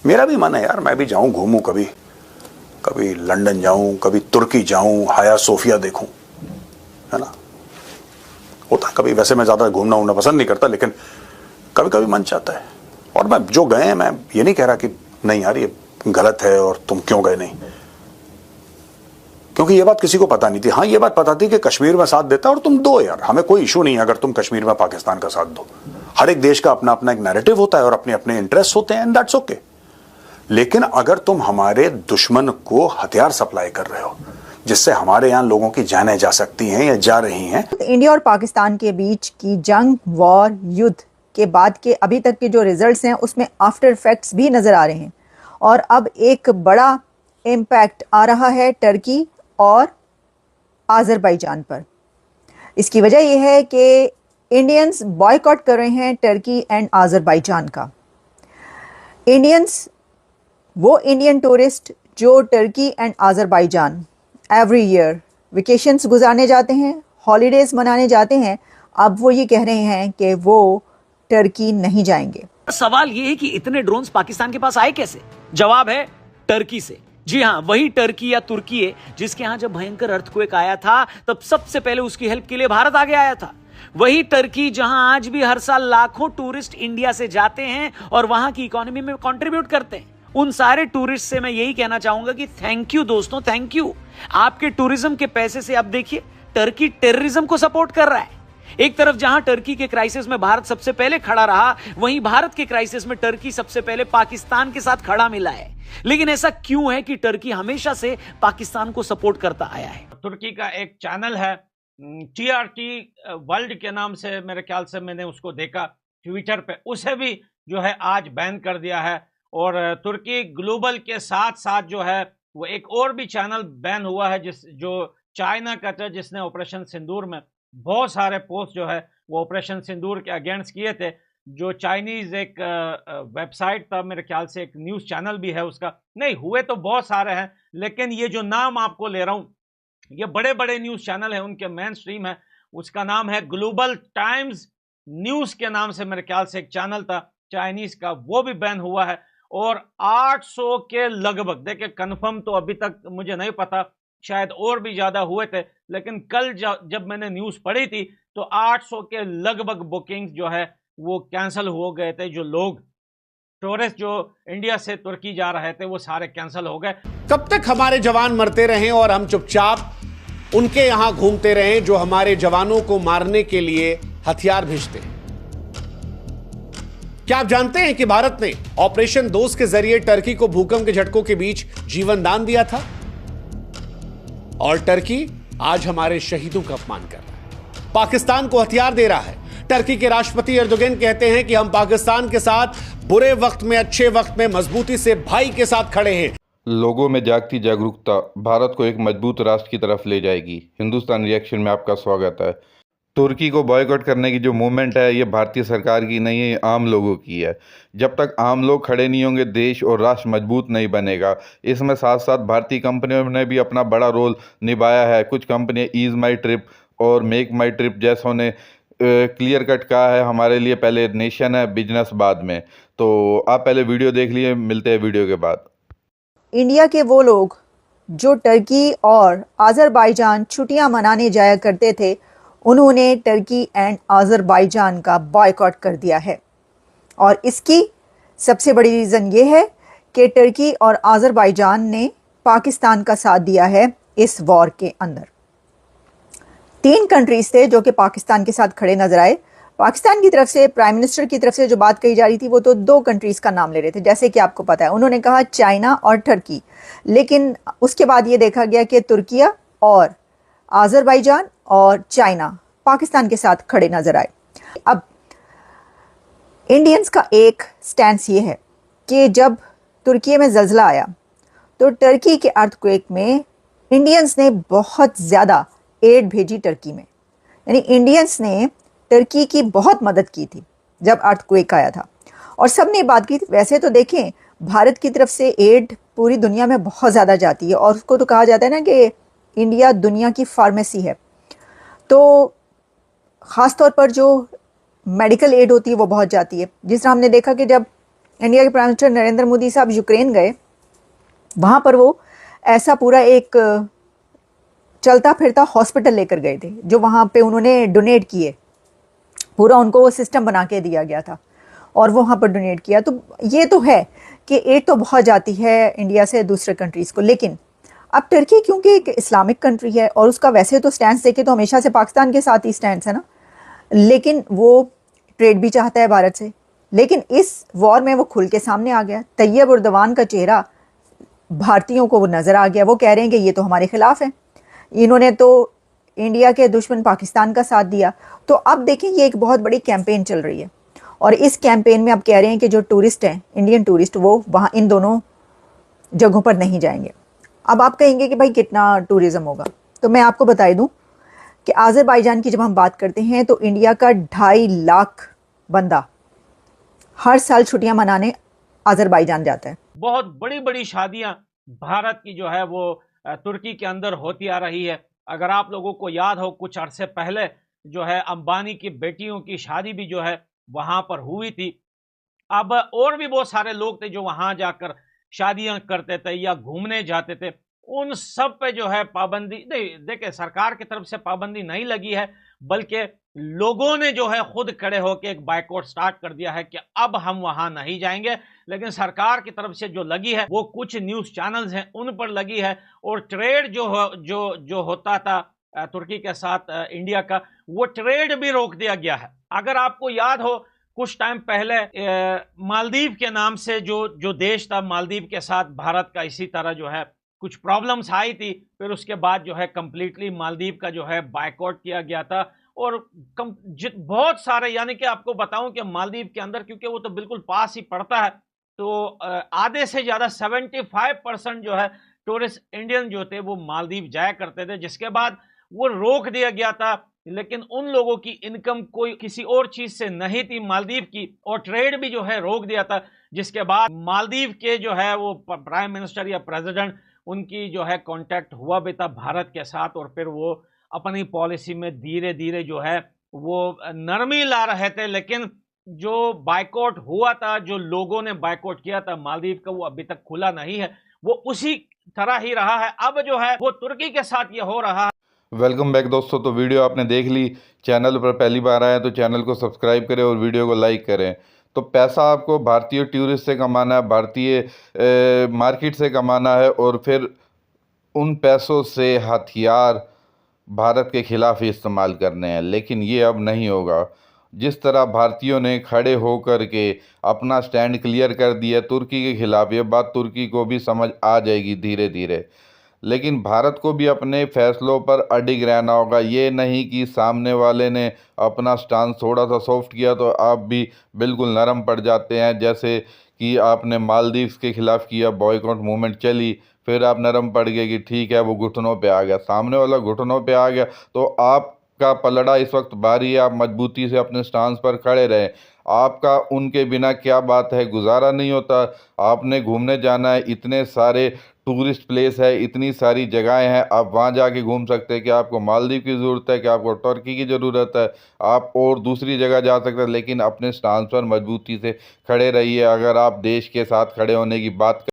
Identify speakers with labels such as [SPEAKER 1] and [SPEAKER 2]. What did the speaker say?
[SPEAKER 1] मेरा भी मन है यार, मैं भी जाऊं, घूमूं, कभी कभी लंदन जाऊं, कभी तुर्की जाऊं, हाया सोफिया देखूं, है ना। होता है कभी, वैसे मैं ज्यादा घूमना उमना पसंद नहीं करता, लेकिन कभी कभी मन चाहता है। और मैं जो गए हैं, मैं ये नहीं कह रहा कि नहीं यार ये गलत है और तुम क्यों गए, नहीं, क्योंकि ये बात किसी को पता नहीं थी। हाँ, ये बात पता थी कि कश्मीर में साथ देता है, और तुम दो यार, हमें कोई इशू नहीं है अगर तुम कश्मीर में पाकिस्तान का साथ दो। हर एक देश का अपना अपना एक नैरेटिव होता है और अपने अपने इंटरेस्ट होते हैं, एंड दैट्स ओके। लेकिन अगर तुम हमारे दुश्मन को हथियार सप्लाई कर रहे हो जिससे हमारे यहां लोगों की जानें जा सकती हैं या जा रही हैं।
[SPEAKER 2] इंडिया और पाकिस्तान के बीच की जंग, वॉर, युद्ध के बाद के अभी तक के जो रिजल्ट्स हैं उसमें आफ्टर इफेक्ट्स भी नजर आ रहे हैं, और अब एक बड़ा इम्पैक्ट आ रहा है टर्की और आज़रबाईजान पर। इसकी वजह यह है कि इंडियंस बॉयकॉट कर रहे हैं टर्की एंड आज़रबाईजान का। इंडियंस, वो इंडियन टूरिस्ट जो Turkey and Azerbaijan every year vacations गुजारने जाते हैं, हॉलीडेज मनाने जाते हैं, अब वो ये कह रहे हैं कि वो टर्की नहीं जाएंगे।
[SPEAKER 3] सवाल ये है कि इतने ड्रोन्स पाकिस्तान के पास आए कैसे? जवाब है टर्की से। जी हां, वही टर्की या तुर्की है जिसके यहां जब भयंकर अर्थक्वेक आया था तब सबसे पहले उसकी हेल्प के लिए भारत आगे आया था। वही टर्की जहां आज भी हर साल लाखों टूरिस्ट इंडिया से जाते हैं और वहां की इकोनॉमी में कंट्रीब्यूट करते हैं। उन सारे टूरिस्ट से मैं यही कहना चाहूंगा कि थैंक यू दोस्तों, थैंक यू। आपके टूरिज्म के पैसे से अब देखिए टर्की टेररिज्म को सपोर्ट कर रहा है। एक तरफ जहां टर्की के क्राइसिस में भारत सबसे पहले खड़ा रहा, वहीं भारत के क्राइसिस में टर्की सबसे पहले पाकिस्तान के साथ खड़ा मिला है। लेकिन ऐसा क्यों है कि टर्की हमेशा से पाकिस्तान को सपोर्ट करता आया है?
[SPEAKER 4] तुर्की का एक चैनल है TRT वर्ल्ड के नाम से, मेरे ख्याल से मैंने उसको देखा ट्विटर पे, उसे भी जो है आज बैन कर दिया है। और तुर्की ग्लोबल के साथ साथ जो है वो एक और भी चैनल बैन हुआ है जो चाइना का था, जिसने ऑपरेशन सिंदूर में बहुत सारे पोस्ट जो है वो ऑपरेशन सिंदूर के अगेंस्ट किए थे। जो चाइनीज एक वेबसाइट था, मेरे ख्याल से एक न्यूज़ चैनल भी है उसका, नहीं हुए तो बहुत सारे हैं, लेकिन ये जो नाम आपको ले रहा हूँ ये बड़े बड़े न्यूज़ चैनल है, उनके मेन स्ट्रीम है। उसका नाम है ग्लोबल टाइम्स न्यूज़ के नाम से, मेरे ख्याल से एक चैनल था चाइनीज का, वो भी बैन हुआ है। और 800 के लगभग, देखिए कंफर्म तो अभी तक मुझे नहीं पता, शायद और भी ज्यादा हुए थे, लेकिन कल जब मैंने न्यूज़ पढ़ी थी तो 800 के लगभग बुकिंग्स जो है वो कैंसिल हो गए थे। जो लोग टूरिस्ट जो इंडिया से तुर्की जा रहे थे वो सारे कैंसिल हो गए।
[SPEAKER 5] कब तक हमारे जवान मरते रहें और हम चुपचाप उनके यहां घूमते रहें जो हमारे जवानों को मारने के लिए हथियार भेजते हैं? क्या आप जानते हैं कि भारत ने ऑपरेशन दोस्त के जरिए टर्की को भूकंप के झटकों के बीच जीवन दान दिया था? और टर्की आज हमारे शहीदों का अपमान कर रहा है, पाकिस्तान को हथियार दे रहा है। टर्की के राष्ट्रपति एर्दोगन कहते हैं कि हम पाकिस्तान के साथ बुरे वक्त में, अच्छे वक्त में मजबूती से भाई के साथ खड़े हैं।
[SPEAKER 6] लोगों में जागती जागरूकता भारत को एक मजबूत राष्ट्र की तरफ ले जाएगी। हिंदुस्तान रिएक्शन में आपका स्वागत है। तुर्की को बॉयकॉट करने की जो मूवमेंट है ये भारतीय सरकार की नहीं है, ये आम लोगों की है। जब तक आम लोग खड़े नहीं होंगे देश और राष्ट्र मजबूत नहीं बनेगा। इसमें साथ साथ भारतीय कंपनियों ने भी अपना बड़ा रोल निभाया है। कुछ कंपनियां ईज माई ट्रिप और मेक माई ट्रिप जैसों ने क्लियर कट कहा है हमारे लिए पहले नेशन है, बिजनेस बाद में। तो आप पहले वीडियो देख लिए, मिलते हैं वीडियो के बाद।
[SPEAKER 2] इंडिया के वो लोग जो टर्की और आज़रबाईजान छुट्टियां मनाने जाया करते थे, उन्होंने टर्की एंड आज़रबाईजान का बॉयकॉट कर दिया है। और इसकी सबसे बड़ी रीज़न ये है कि टर्की और आज़रबाईजान ने पाकिस्तान का साथ दिया है इस वॉर के अंदर। 3 कंट्रीज थे जो कि पाकिस्तान के साथ खड़े नजर आए। पाकिस्तान की तरफ से, प्राइम मिनिस्टर की तरफ से जो बात कही जा रही थी वो तो 2 कंट्रीज का नाम ले रहे थे, जैसे कि आपको पता है उन्होंने कहा चाइना और टर्की, लेकिन उसके बाद ये देखा गया कि तुर्किया और आज़रबाईजान और चाइना पाकिस्तान के साथ खड़े नजर आए। अब इंडियंस का एक स्टैंस ये है कि जब तुर्की में ज़ल्ज़ला आया तो टर्की के अर्थक्वेक में इंडियंस ने बहुत ज़्यादा एड भेजी टर्की में, यानी इंडियंस ने टर्की की बहुत मदद की थी जब अर्थक्वेक आया था। और सब ने बात की थी। वैसे तो देखें भारत की तरफ से एड पूरी दुनिया में बहुत ज़्यादा जाती है, और उसको तो कहा जाता है ना कि इंडिया दुनिया की फार्मेसी है। तो ख़ास तौर पर जो मेडिकल एड होती है वो बहुत जाती है। जिस तरह हमने देखा कि जब इंडिया के प्राइम मिनिस्टर नरेंद्र मोदी साहब यूक्रेन गए, वहाँ पर वो ऐसा पूरा एक चलता फिरता हॉस्पिटल लेकर गए थे जो वहाँ पे उन्होंने डोनेट किए, पूरा उनको वो सिस्टम बना के दिया गया था और वो वहाँ पर डोनेट किया। तो ये तो है कि एड तो बहुत जाती है इंडिया से दूसरे कंट्रीज़ को, लेकिन अब टर्की क्योंकि एक इस्लामिक कंट्री है और उसका वैसे तो स्टैंड देखे तो हमेशा से पाकिस्तान के साथ ही स्टैंड है ना, लेकिन वो ट्रेड भी चाहता है भारत से, लेकिन इस वॉर में वो खुल के सामने आ गया। तैयब उर्दवान का चेहरा भारतीयों को वो नज़र आ गया, वो कह रहे हैं कि ये तो हमारे खिलाफ है, इन्होंने तो इंडिया के दुश्मन पाकिस्तान का साथ दिया। तो अब देखें ये एक बहुत बड़ी कैंपेन चल रही है और इस कैंपेन में अब कह रहे हैं कि जो टूरिस्ट हैं, इंडियन टूरिस्ट, वो वहाँ इन दोनों जगहों पर नहीं जाएंगे। अब आप कहेंगे कि भाई कितना टूरिज़्म होगा, तो मैं आपको बता दूं कि आज़रबाईजान की जब हम बात करते हैं तो इंडिया का 2.5 लाख बंदा हर साल छुट्टियां मनाने आज़रबाईजान जाता है।
[SPEAKER 4] बहुत बड़ी बड़ी शादियां भारत की जो है वो तुर्की के अंदर होती आ रही है। अगर आप लोगों को याद हो, कुछ अरसे पहले जो है अंबानी की बेटियों की शादी भी जो है वहां पर हुई थी। अब और भी बहुत सारे लोग थे जो वहां जाकर शादियां करते थे या घूमने जाते थे। उन सब पे जो है पाबंदी नहीं, देखिए सरकार की तरफ से पाबंदी नहीं लगी है, बल्कि लोगों ने जो है खुद खड़े होकर एक बाइकआउट स्टार्ट कर दिया है कि अब हम वहां नहीं जाएंगे। लेकिन सरकार की तरफ से जो लगी है वो कुछ न्यूज चैनल्स हैं उन पर लगी है, और ट्रेड जो होता था तुर्की के साथ इंडिया का, वो ट्रेड भी रोक दिया गया है। अगर आपको याद हो, कुछ टाइम पहले मालदीव के नाम से जो देश था, मालदीव के साथ भारत का इसी तरह जो है कुछ प्रॉब्लम्स आई थी। फिर उसके बाद जो है कंप्लीटली मालदीव का जो है बायकॉट किया गया था। और बहुत सारे, यानी कि आपको बताऊं कि मालदीव के अंदर, क्योंकि वो तो बिल्कुल पास ही पड़ता है, तो आधे से ज़्यादा 75% जो है टूरिस्ट इंडियन जो थे वो मालदीव जाया करते थे, जिसके बाद वो रोक दिया गया था। लेकिन उन लोगों की इनकम कोई किसी और चीज से नहीं थी मालदीव की, और ट्रेड भी जो है रोक दिया था, जिसके बाद मालदीव के जो है वो प्राइम मिनिस्टर या प्रेसिडेंट, उनकी जो है कांटेक्ट हुआ भी था भारत के साथ, और फिर वो अपनी पॉलिसी में धीरे धीरे जो है वो नरमी ला रहे थे। लेकिन जो बायकॉट हुआ था, जो लोगों ने बायकॉट किया था मालदीव का, वो अभी तक खुला नहीं है, वो उसी तरह ही रहा है। अब जो है वो तुर्की के साथ ये हो रहा है।
[SPEAKER 6] वेलकम बैक दोस्तों। तो वीडियो आपने देख ली, चैनल पर पहली बार आए तो चैनल को सब्सक्राइब करें और वीडियो को लाइक करें। तो पैसा आपको भारतीय टूरिस्ट से कमाना है, भारतीय मार्केट से कमाना है, और फिर उन पैसों से हथियार भारत के खिलाफ ही इस्तेमाल करने हैं। लेकिन ये अब नहीं होगा। जिस तरह भारतीयों ने खड़े होकर के अपना स्टैंड क्लियर कर दिया तुर्की के खिलाफ, ये बात तुर्की को भी समझ आ जाएगी धीरे धीरे। लेकिन भारत को भी अपने फैसलों पर अडिग रहना होगा। ये नहीं कि सामने वाले ने अपना स्टांस थोड़ा सा सॉफ्ट किया तो आप भी बिल्कुल नरम पड़ जाते हैं। जैसे कि आपने मालदीव्स के ख़िलाफ़ किया, बॉयकॉट मूवमेंट चली, फिर आप नरम पड़ गए कि ठीक है वो घुटनों पे आ गया, सामने वाला घुटनों पे आ गया तो आपका पलड़ा इस वक्त भारी है। आप मजबूती से अपने स्टांस पर खड़े रहें। आपका उनके बिना क्या बात है, गुजारा नहीं होता। आपने घूमने जाना है, इतने सारे टूरिस्ट प्लेस है, इतनी सारी जगहें हैं, आप वहाँ जाके घूम सकते हैं। कि आपको मालदीव की ज़रूरत है, कि आपको तुर्की की ज़रूरत है, आप और दूसरी जगह जा सकते हैं। लेकिन अपने स्टांस पर मजबूती से खड़े रहिए। अगर आप देश के साथ खड़े होने की बात